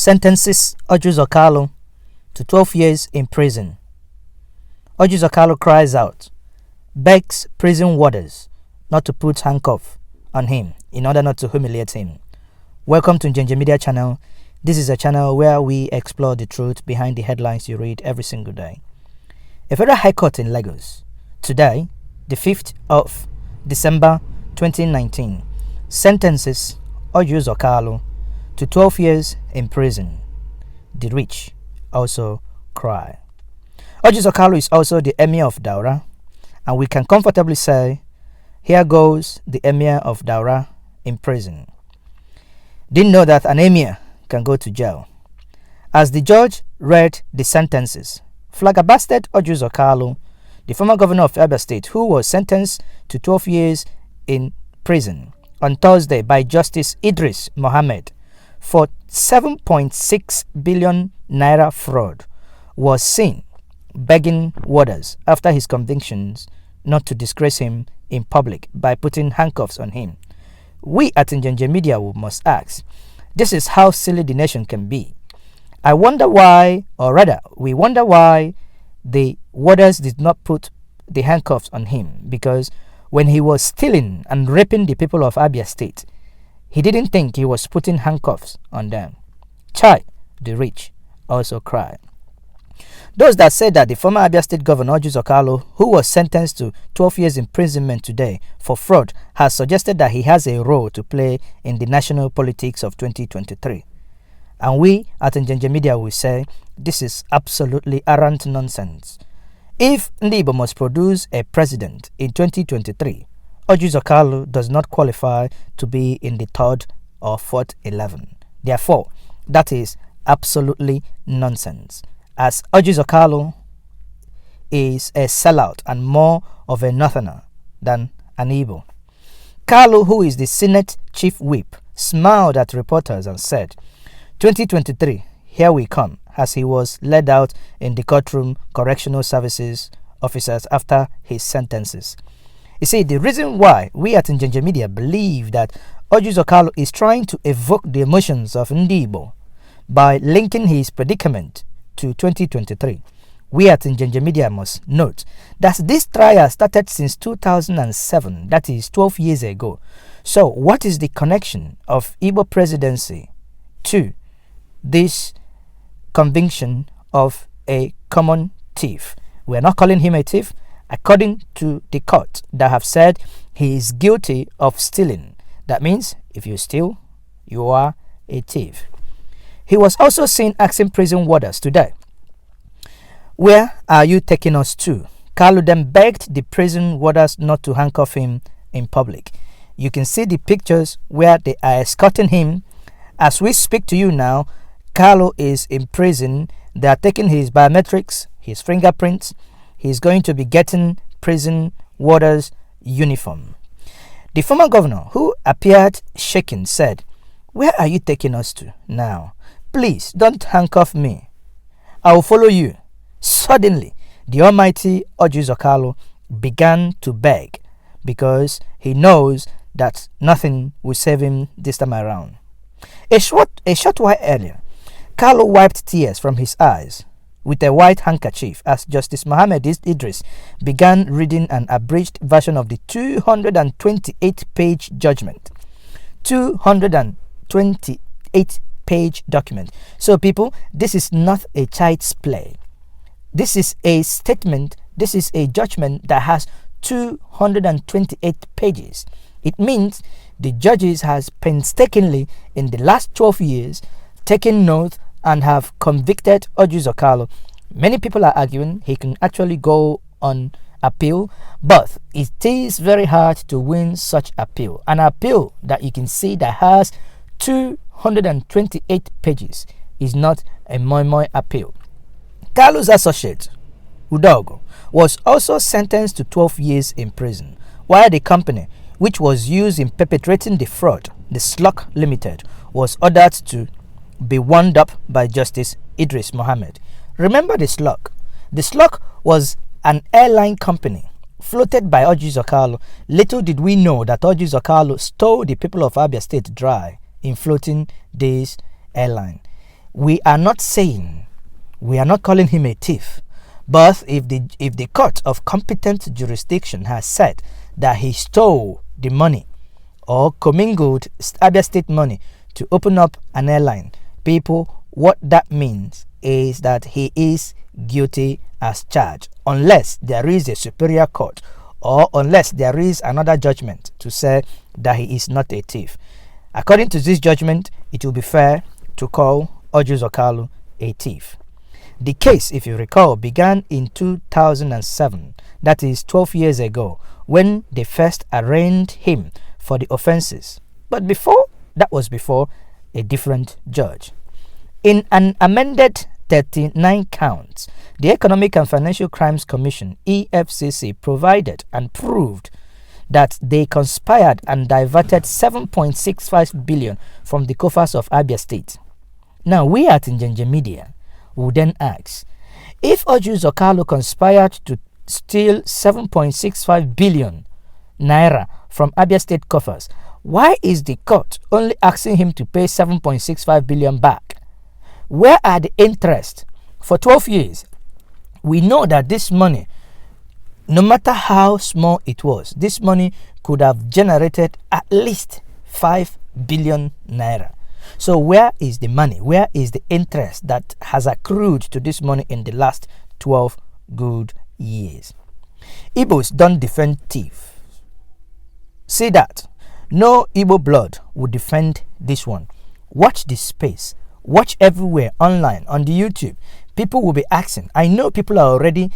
sentences Orji Uzor Kalu to 12 years in prison. Orji Uzor Kalu cries out, begs prison warders not to put handcuff on him in order not to humiliate him. Welcome to Njenje Media channel. This is a channel where we explore the truth behind the headlines you read every single day. A federal high court in Lagos today, the 5th of December 2019, sentences Orji Uzor Kalu to 12 years in prison. The rich also cry. Orji Uzor Kalu is also the Emir of Daura, and we can comfortably say, here goes the Emir of Daura in prison. Didn't know that an Emir can go to jail. As the judge read the sentences, flabbergasted Orji Uzor Kalu, the former governor of Abia State, who was sentenced to 12 years in prison on Thursday by Justice Idris Mohammed for 7.6 billion naira fraud, was seen begging warders after his convictions not to disgrace him in public by putting handcuffs on him. We at Njenje Media must ask, this is how silly the nation can be. I wonder why, or rather, we wonder why the warders did not put the handcuffs on him, because when he was stealing and raping the people of Abia State, he didn't think he was putting handcuffs on them. Chai, the rich also cry. Those that said that the former Abia State Governor Orji Uzor Kalu, who was sentenced to 12 years imprisonment today for fraud, has suggested that he has a role to play in the national politics of 2023. And we at Njenje Media will say this is absolutely arrant nonsense. If Ala-Igbo must produce a president in 2023, Orji Uzor Kalu does not qualify to be in the 3rd or 4th 11. Therefore, that is absolutely nonsense, as Orji Uzor Kalu is a sellout and more of a northerner than an Igbo. Kalu, who is the Senate Chief Whip, smiled at reporters and said, 2023, here we come, as he was led out in the courtroom correctional services officers after his sentences. You see, the reason why we at Njenje Media believe that Orji Uzor Kalu is trying to evoke the emotions of Igbo by linking his predicament to 2023, we at Njenje Media must note that this trial started since 2007, that is 12 years ago. So what is the connection of Igbo presidency to this conviction of a common thief? We are not calling him a thief, according to the court that have said he is guilty of stealing. That means if you steal, you are a thief. He was also seen asking prison warders today, where are you taking us to? Kalu then begged the prison warders not to handcuff him in public. You can see the pictures where they are escorting him. As we speak to you now, Kalu is in prison. They are taking his biometrics, his fingerprints. He's going to be getting prison warders' uniform. The former governor, who appeared shaken, said, where are you taking us to now? Please don't handcuff me. I will follow you. Suddenly, the almighty Orji Uzor Kalu began to beg because he knows that nothing will save him this time around. A short while earlier, Kalu wiped tears from his eyes with a white handkerchief as Justice Mohammed Idris began reading an abridged version of the 228-page judgment. 228-page document. So people, this is not a child's play. This is a statement, this is a judgment that has 228 pages. It means the judges has painstakingly in the last 12 years taken note and have convicted Orji Uzor Kalu. Many people are arguing he can actually go on appeal, but it is very hard to win such appeal. An appeal that you can see that has 228 pages is not a moi appeal. Kalu's associate, Udogo, was also sentenced to 12 years in prison, while the company, which was used in perpetrating the fraud, the Slug Limited, was ordered to be wound up by Justice Idris Mohammed. Remember the Slug? The Slug was an airline company floated by Orji Uzor Kalu. Little did we know that Orji Uzor Kalu stole the people of Abia State dry in floating this airline. we are not saying, we are not calling him a thief, but if the court of competent jurisdiction has said that he stole the money or commingled Abia State money to open up an airline, people, what that means is that he is guilty as charged, unless there is a superior court or unless there is another judgment to say that he is not a thief. According to this judgment, it will be fair to call Orji Uzor Kalu a thief. The case, if you recall, began in 2007, that is 12 years ago, when they first arraigned him for the offenses. But that was before a different judge. In an amended 39 counts, the Economic and Financial Crimes Commission, EFCC, provided and proved that they conspired and diverted 7.65 billion from the coffers of Abia State. Now, we at Njenje Media will then ask, if Orji Uzor Kalu conspired to steal 7.65 billion naira from Abia State coffers, why is the court only asking him to pay 7.65 billion back? Where are the interest? For 12 years, we know that this money, no matter how small it was, this money could have generated at least 5 billion naira. So where is the money? Where is the interest that has accrued to this money in the last 12 good years? Igbos don't defend thieves. See that. No Igbo blood would defend this one. Watch this space. Watch everywhere online, on the YouTube. People will be asking. I know people are already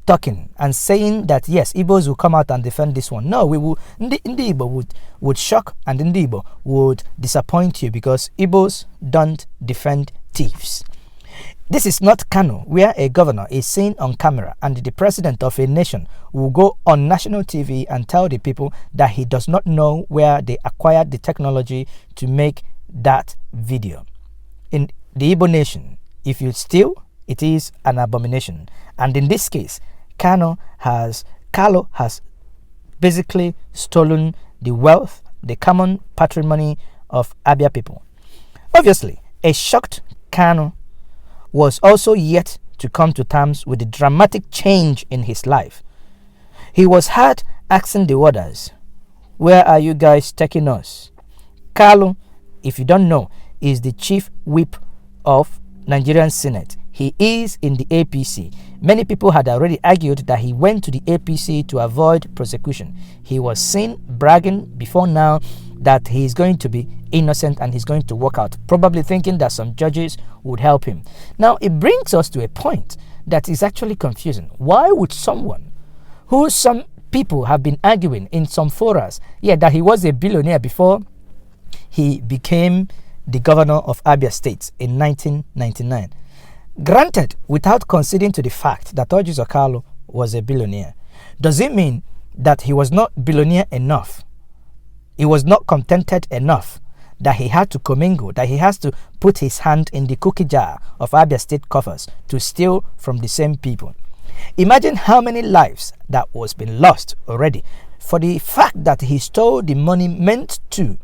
talking and saying that yes, Igbos will come out and defend this one. No, we will. Ndi Igbo would shock, and Ndi Igbo would disappoint you, because Igbos don't defend thieves. This is not Kano, where a governor is seen on camera and the president of a nation will go on national TV and tell the people that he does not know where they acquired the technology to make that video. In the Igbo nation, if you steal, it is an abomination. And in this case, Kalu has basically stolen the wealth, the common patrimony of Abia people. Obviously, a shocked Kalu was also yet to come to terms with the dramatic change in his life. He was heard asking the warders, "Where are you guys taking us?" Kalu, if you don't know, is the chief whip of Nigerian Senate. He is in the APC. Many people had already argued that he went to the APC to avoid prosecution. He was seen bragging before now that he is going to be innocent and he's going to walk out, probably thinking that some judges would help him. Now, it brings us to a point that is actually confusing. Why would someone who some people have been arguing in some forums, that he was a billionaire before he became the governor of Abia State in 1999, granted, without conceding to the fact that Orji Uzor Kalu was a billionaire, does it mean that he was not billionaire enough? He was not contented enough that he had to commingle, that he has to put his hand in the cookie jar of Abia State coffers to steal from the same people. Imagine how many lives that was been lost already for the fact that he stole the money meant to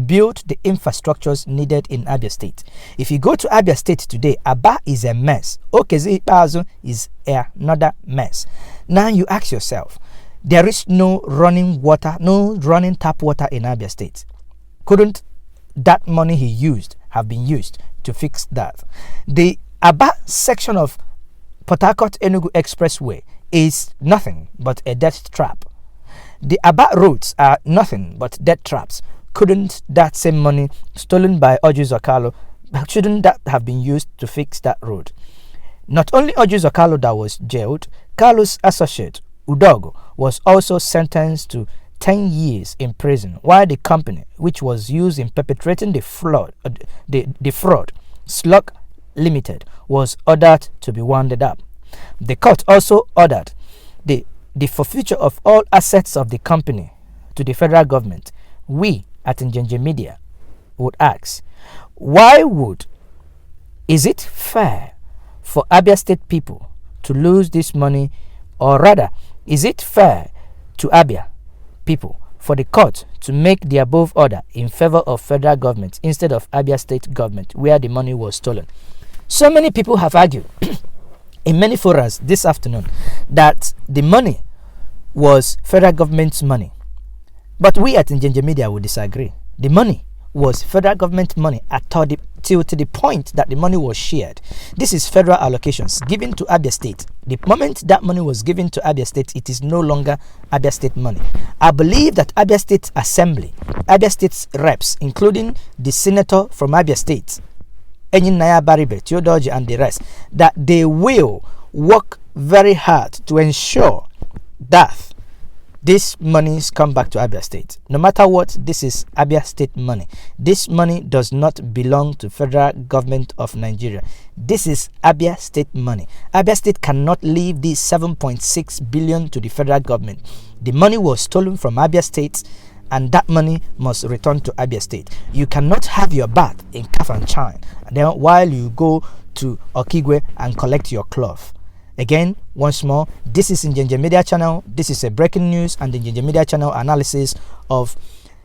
build the infrastructures needed in Abia State. If you go to Abia State today, Aba is a mess. Okezi Ipazu is another mess. Now you ask yourself, there is no running water, no running tap water in Abia State. Couldn't that money he used have been used to fix that? The Aba section of Port Harcourt Enugu Expressway is nothing but a death trap. The Aba roads are nothing but death traps. Couldn't that same money stolen by Orji Uzor Kalu, shouldn't that have been used to fix that road? Not only Orji Uzor Kalu that was jailed, Kalu's associate Udogo was also sentenced to 10 years in prison, while the company which was used in perpetrating the fraud, Slug Limited, was ordered to be wounded up. The court also ordered the forfeiture of all assets of the company to the federal government. We at Njenje Media would ask, is it fair for Abia State people to lose this money, or rather, is it fair to Abia people for the court to make the above order in favor of federal government instead of Abia State government where the money was stolen? So many people have argued in many forums this afternoon that the money was federal government's money. But we at Njenje Media will disagree. The money was federal government money till to the point that the money was shared. This is federal allocations given to Abia State. The moment that money was given to Abia State, it is no longer Abia State money. I believe that Abia State Assembly, Abia State's reps, including the senator from Abia State, Enyin Naya Baribe, Theodoji, and the rest, that they will work very hard to ensure that these monies come back to Abia State. No matter what, this is Abia State money. This money does not belong to federal government of Nigeria. This is Abia State money. Abia State cannot leave this 7.6 billion to the federal government. The money was stolen from Abia State, and that money must return to Abia State. You cannot have your bath in Kafanchan and then while you go to Okigwe and collect your cloth. Again, once more, this is Njenje Media Channel. This is a breaking news and the Njenje Media Channel analysis of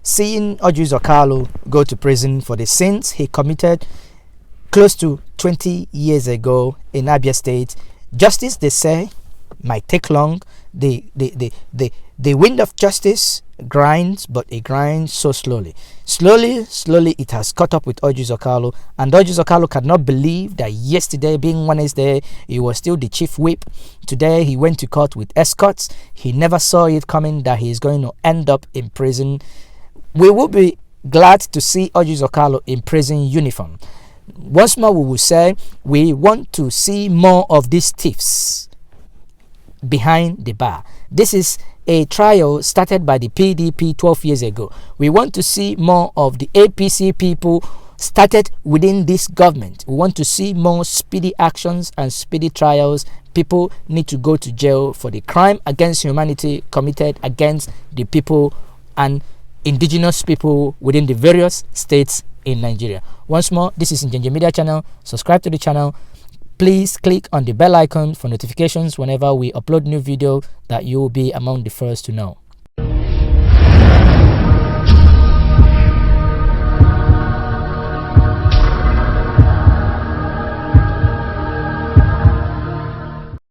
seeing Orji Uzor Kalu go to prison for the sins he committed close to 20 years ago in Abia State. Justice, they say, might take long. The wind of justice grinds, but it grinds so slowly. Slowly, it has caught up with Orji Uzor Kalu, and Orji Uzor Kalu cannot believe that yesterday, being Wednesday, he was still the chief whip. Today, he went to court with escorts. He never saw it coming that he is going to end up in prison. We will be glad to see Orji Uzor Kalu in prison uniform. Once more, we will say we want to see more of these thieves behind the bar. This is a trial started by the PDP 12 years ago. We want to see more of the APC people started within this government. We want to see more speedy actions and speedy trials. People need to go to jail for the crime against humanity committed against the people and indigenous people within the various states in Nigeria. Once more, this is Njenje Media Channel. Subscribe to the channel. Please click on the bell icon for notifications whenever we upload new video, that you will be among the first to know.